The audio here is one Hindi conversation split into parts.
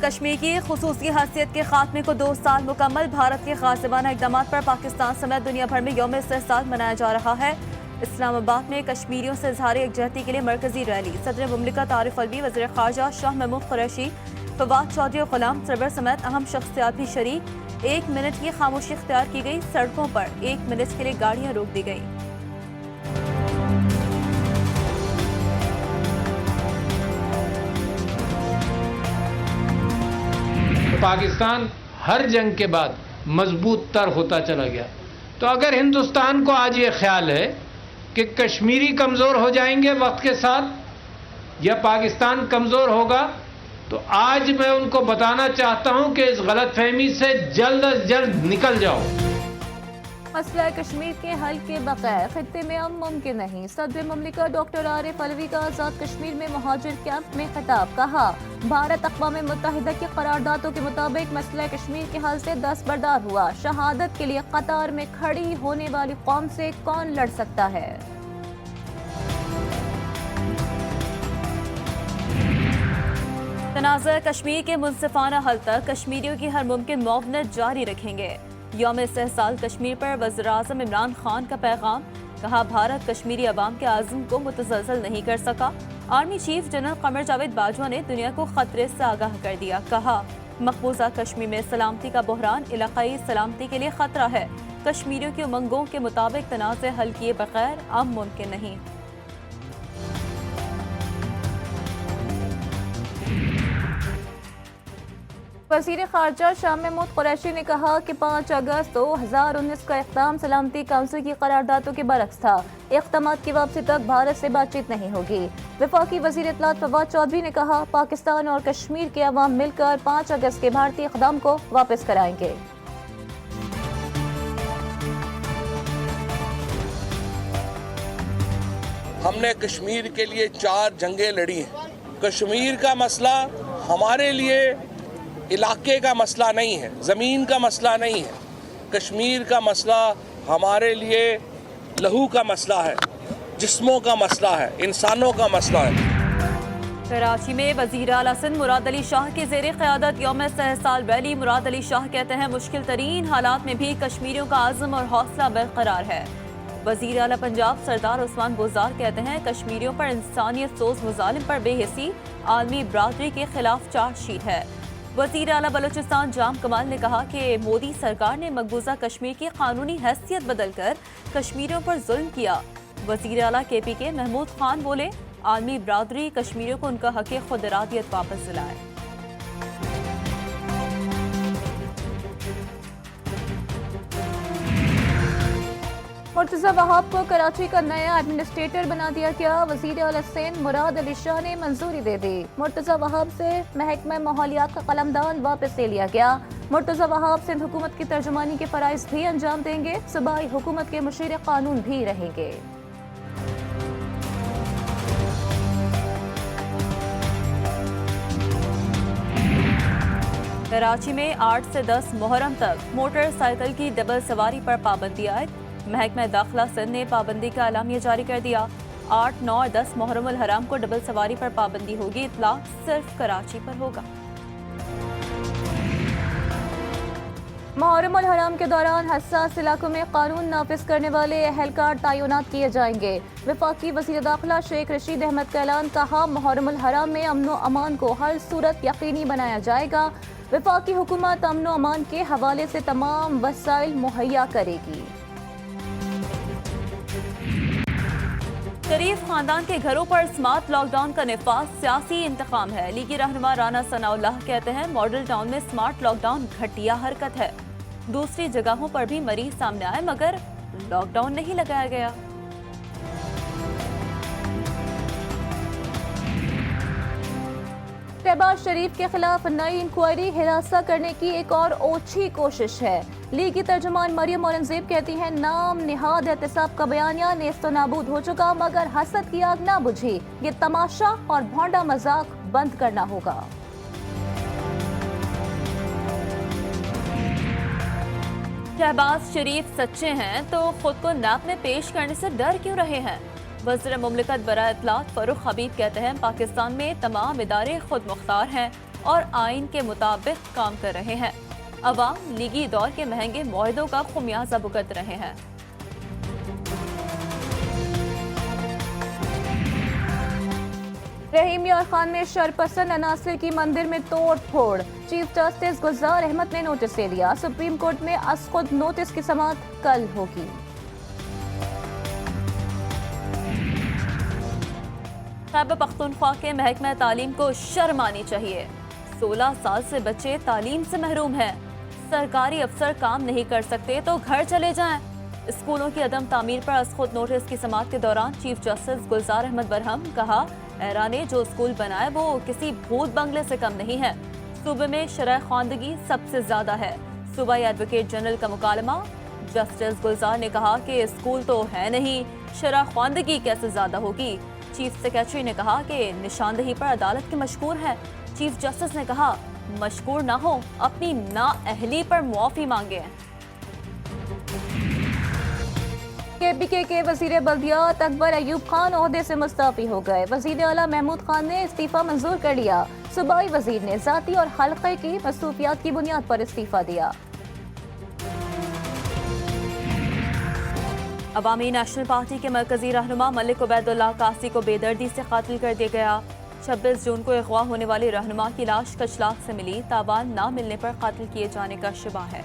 कश्मीर की खुसूसी हैसियत के खात्मे को 2 साल मुकम्मल। भारत के गाज़िबाना इक़दामात पर पाकिस्तान समेत दुनिया भर में यौम इस्तेहसाल मनाया जा रहा है। इस्लामाबाद में कश्मीरियों से इज़हार यकजहती के लिए मरकजी रैली। सदर मुमलिकत आरिफ अलवी, वज़ीर ख़ारजा शाह महमूद कुरैशी, फवाद चौधरी और ग़ुलाम सरवर समेत अहम शख्सियात भी शरीक। 1 मिनट की खामोशी इख्तियार की गई। सड़कों पर 1 मिनट के लिए गाड़ियाँ रोक दी गई। पाकिस्तान हर जंग के बाद मजबूत तर होता चला गया। तो अगर हिंदुस्तान को आज ये ख्याल है कि कश्मीरी कमज़ोर हो जाएंगे वक्त के साथ या पाकिस्तान कमज़ोर होगा, तो आज मैं उनको बताना चाहता हूं कि इस गलतफहमी से जल्द अज जल्द निकल जाओ। मसला कश्मीर के हल के बगैर खित्ते में अमन मुमकिन नहीं। सदर मुमलिकत डॉक्टर आरिफ अलवी का आज़ाद कश्मीर में मुहाजिर कैंप में खिताब। कहा, भारत अक़वाम मुत्तहिदा की करारदादों के मुताबिक मसला कश्मीर के हल से दस्तबरदार हुआ। शहादत के लिए कतार में खड़ी होने वाली कौम से कौन लड़ सकता है। तनाज़ा कश्मीर के मुनसिफाना हल तक कश्मीरियों की हर मुमकिन मुआवनत जारी रखेंगे। यौम इस्तेहसाल कश्मीर पर वज़ीर-ए-आज़म इमरान खान का पैगाम। कहा, भारत कश्मीरी अवाम के आज़म को मुतज़लज़ल नहीं कर सका। Army chief general Qamar Javed Bajwa ने दुनिया को खतरे से आगाह कर दिया। कहा, मकबूजा कश्मीर में सलामती का बहरान इलाकाई सलामती के लिए खतरा है। कश्मीरियों की उमंगों के मुताबिक तनाज़े हल किए बगैर अमन मुमकिन नहीं। वज़ीर ख़ारजा शाह महमूद कुरैशी ने कहा कि 5 अगस्त 2019 का इक़दाम सलामती काउंसिल की करारदादों के बरक्स था। इक़दामात की वापसी तक भारत से बातचीत नहीं होगी। वफाकी वज़ीर इत्तलात फवाद चौधरी ने कहा, पाकिस्तान और कश्मीर के अवाम मिलकर 5 अगस्त के भारतीय इक़दाम को वापस कराएंगे। हमने कश्मीर के लिए 4 जंगें लड़ी हैं। कश्मीर का मसला हमारे लिए इलाके का मसला नहीं है, ज़मीन का मसला नहीं है। कश्मीर का मसला हमारे लिए लहू का मसला है, जिस्मों का मसला है, इंसानों का मसला है। कराची में वज़ीर आला सिंध मुराद अली शाह के ज़ेरे क़यादत यौम इस्तेहसाल रैली। मुराद अली शाह कहते हैं, मुश्किल तरीन हालात में भी कश्मीरियों का आज़म और हौसला बरकरार है। वज़ीर आला पंजाब सरदार उस्मान बोजार कहते हैं, कश्मीरियों पर इंसानियत सोज मुजालिम पर बेहिसी आलमी बरादरी के खिलाफ चार्जशीट है। वज़ीर आला बलूचिस्तान जाम कमाल ने कहा कि मोदी सरकार ने मकबूजा कश्मीर की कानूनी हैसियत बदलकर कश्मीरियों पर जुल्म किया। वज़ीर आला KPK महमूद खान बोले, आलमी बरादरी कश्मीरियों को उनका हक़ खुद इरादियत वापस दिलाए। मुर्तज़ा वहाब को कराची का नया एडमिनिस्ट्रेटर बना दिया गया। वज़ीर आला सिंध मुराद अली शाह ने मंजूरी दे दी। मुर्तज़ा वहाब से महकमा माहौलियात का कलमदान वापस ले लिया गया। मुर्तज़ा वहाब सिंध हुकूमत की तर्जुमानी के फ़राइज़ भी अंजाम देंगे। सूबाई हुकूमत के मुशीर कानून भी रहेंगे। कराची में 8 से 10 मुहर्रम तक मोटरसाइकिल की डबल सवारी पर पाबंदी आयद। महकमा दाखिला सिंध ने पाबंदी का एलामिया जारी कर दिया। 8, 9 और 10 मुहर्रम उल हराम को डबल सवारी पर पाबंदी होगी। इतलाक सिर्फ कराची पर होगा। मुहर्रम उल हराम के दौरान हसास इलाकों में कानून नाफिज करने वाले एहलकार तैनात किए जाएंगे। वफाकी वज़ीर दाखिला शेख रशीद अहमद का ऐलान। कहा, मुहर्रम उल हराम में अमन व अमान को हर सूरत यकीनी बनाया जाएगा। वफाकी हुकूमत अमन व अमान के हवाले से तमाम वसाइल मुहैया करेगी। शरीफ खानदान के घरों पर स्मार्ट लॉकडाउन का निफाज सियासी इंतकाम है। लीगी रहनुमा राना सनाउल्लाह कहते हैं, मॉडल टाउन में स्मार्ट लॉकडाउन घटिया हरकत है। दूसरी जगहों पर भी मरीज सामने आए मगर लॉकडाउन नहीं लगाया गया। शहबाज शरीफ के खिलाफ नई इंक्वायरी हिरासत करने की एक और ओछी कोशिश है। लीगी तर्जुमान मरियम औरंगजेब कहती हैं, नाम निहाद एहतसाब का बयानिया नेस्तो नाबूद हो चुका मगर हसद की आग ना बुझी। ये तमाशा और भौंडा मजाक बंद करना होगा। शहबाज शरीफ सच्चे हैं तो खुद को नैब में पेश करने से डर क्यों रहे हैं। वज़ीर मुमलिकत बराए इत्तलात फरूख हबीब कहते हैं, पाकिस्तान में तमाम इदारे खुद मुख्तार हैं। और आइन के मुताबिक काम कर रहे हैं। अवाम लीगी दौर के महंगे मुआहदों का खुमियाजा भुगत रहे हैं। रहीम यार खान में शरपसंद अनासिर की मंदिर में तोड़ फोड़, चीफ जस्टिस गुलजार अहमद ने नोटिस ले लिया। सुप्रीम कोर्ट में खुद नोटिस की समाअत कल होगी। खैबर पख्तूनख्वा के महकमा तालीम को शर्म आनी चाहिए। 16 साल से बच्चे तालीम से महरूम हैं। सरकारी अफसर काम नहीं कर सकते तो घर चले जाएं। स्कूलों की अदम तामीर पर खुद नोटिस की समाअत के दौरान चीफ जस्टिस गुलजार अहमद बरहम कहा, एरा ने जो स्कूल बनाए वो किसी भूत बंगले से कम नहीं है। सूबे में शरह ख्वानदगी सबसे ज्यादा है। सूबाई एडवोकेट जनरल का मुकालमा। जस्टिस गुलजार ने कहा कि स्कूल तो है नहीं, शरह ख्वानदगी कैसे ज्यादा होगी। चीफ सेक्रेटरी ने कहा कि निशानदेही पर अदालत के मशकूर है। चीफ जस्टिस ने कहा, मशकूर ना हो, अपनी नाअहली पर मुआफी मांगे। केपीके के वजीर बल्दियात अकबर अयूब खान ओहदे से मुस्तफी हो गए। वजीर आला महमूद खान ने इस्तीफा मंजूर कर लिया। सूबाई वजीर ने जाती और हल्के की मसरूफियात की बुनियाद पर इस्तीफा दिया। अवामी नेशनल पार्टी के मरकजी रहनुमा मलिक उबैदुल्लाह कासी को बेदर्दी से कातिल कर दिया गया। 26 जून को अगवा होने वाले रहनुमा की लाश कचलाक से मिली। तावान न मिलने पर कातिल किए जाने का शुबा है।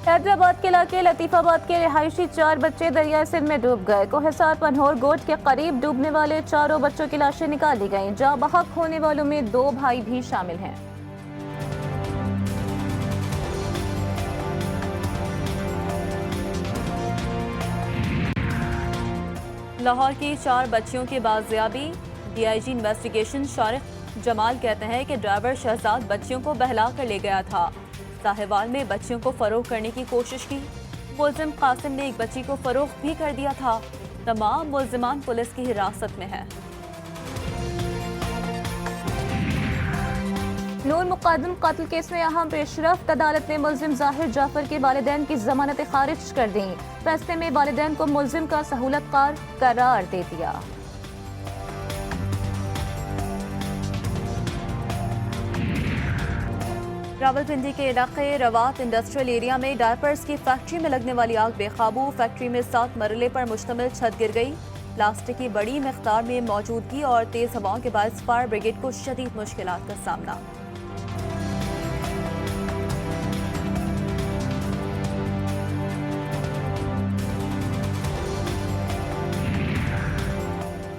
हैदराबाद के इलाके लतीफाबाद के रिहायशी 4 बच्चे दरियाए सिंध में डूब गए। कोहिसार पनहोर गोट के करीब डूबने वाले 4 बच्चों की लाशें निकाल ली गईं। जाँ बहक होने वालों में 2 भाई भी शामिल हैं। लाहौर की 4 बच्चियों की बाजियाबी। डीआईजी इन्वेस्टिगेशन शारिक जमाल कहते हैं कि ड्राइवर शहजाद बच्चियों को बहला कर ले गया था। साहिवाल में बच्चियों को फरोख्त करने की कोशिश की। मुलजिम कासिम ने एक बच्ची को फरोख्त भी कर दिया था। तमाम मुलजिमान पुलिस की हिरासत में हैं। नूर मुक़ादम कत्ल केस में अहम पेशरफ्त। अदालत ने मुलजिम जाहिर जाफर के वालिदैन की जमानतें खारिज कर दी। फैसले में वालिदैन को मुलजिम का सहूलतकार करार दे दिया। रावलपिंडी के इलाके रवात इंडस्ट्रियल एरिया में डायपर्स की फैक्ट्री में लगने वाली आग बेकाबू। फैक्ट्री में 7 मरले पर मुश्तमिल छत गिर गई। प्लास्टिक की बड़ी मिकदार में मौजूदगी और तेज हवाओं के बायस फायर ब्रिगेड को शदीद मुश्किलात का सामना।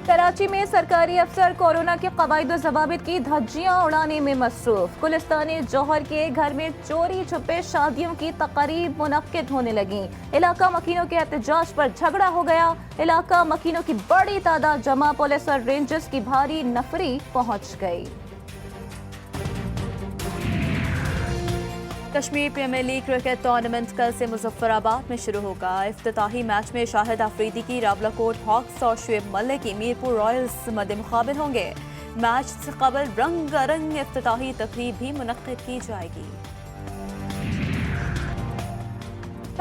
कराची में सरकारी अफसर कोरोना के कवायद व ज़वाबित की धज्जियां उड़ाने में मसरूफ। गुलिस्तान जौहर के घर में चोरी छुपे शादियों की तकरीब मुनक्किद होने लगी। इलाका मकीनों के एहतजाज पर झगड़ा हो गया। इलाका मकीनों की बड़ी तादाद जमा, पुलिस और रेंजर्स की भारी नफरी पहुंच गई। Kashmir premier league cricket tournament कल से मुजफ्फराबाद में शुरू होगा। इफ्तिताही मैच में शाहिद अफरीदी की रावलाकोट हॉक्स और शुएब मलिक की मीरपुर रॉयल्स मद्दे मुकाबिल होंगे। मैच से कबल रंगारंग इफ्तिताही तकरीब भी मुनक्किद की जाएगी।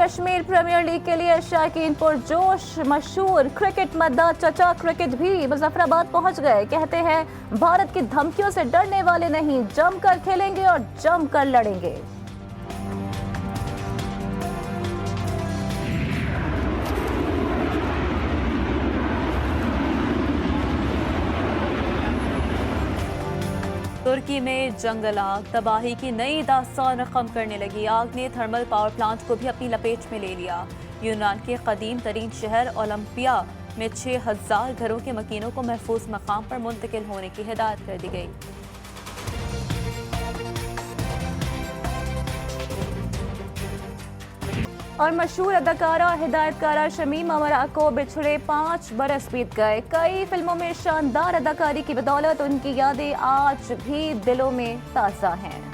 कश्मीर प्रीमियर लीग के लिए शायकीन पुरजोश। मशहूर क्रिकेट मद्दा चचा क्रिकेट भी मुजफ्फराबाद पहुंच गए। कहते हैं भारत की धमकियों से डरने वाले नहीं, जमकर खेलेंगे और जमकर लड़ेंगे। तुर्की में जंगल आग तबाही की नई दास्तान रकम करने लगी। आग ने थर्मल पावर प्लांट को भी अपनी लपेट में ले लिया। यूनान के कदीम तरीन शहर ओलंपिया में 6000 घरों के मकीनों को महफूज मकाम पर मुंतकिल होने की हिदायत कर दी गई। और मशहूर अदाकारा हिदायतकारा शमीम अमरा को बिछड़े 5 बरस बीत गए। कई फिल्मों में शानदार अदाकारी की बदौलत उनकी यादें आज भी दिलों में ताज़ा हैं।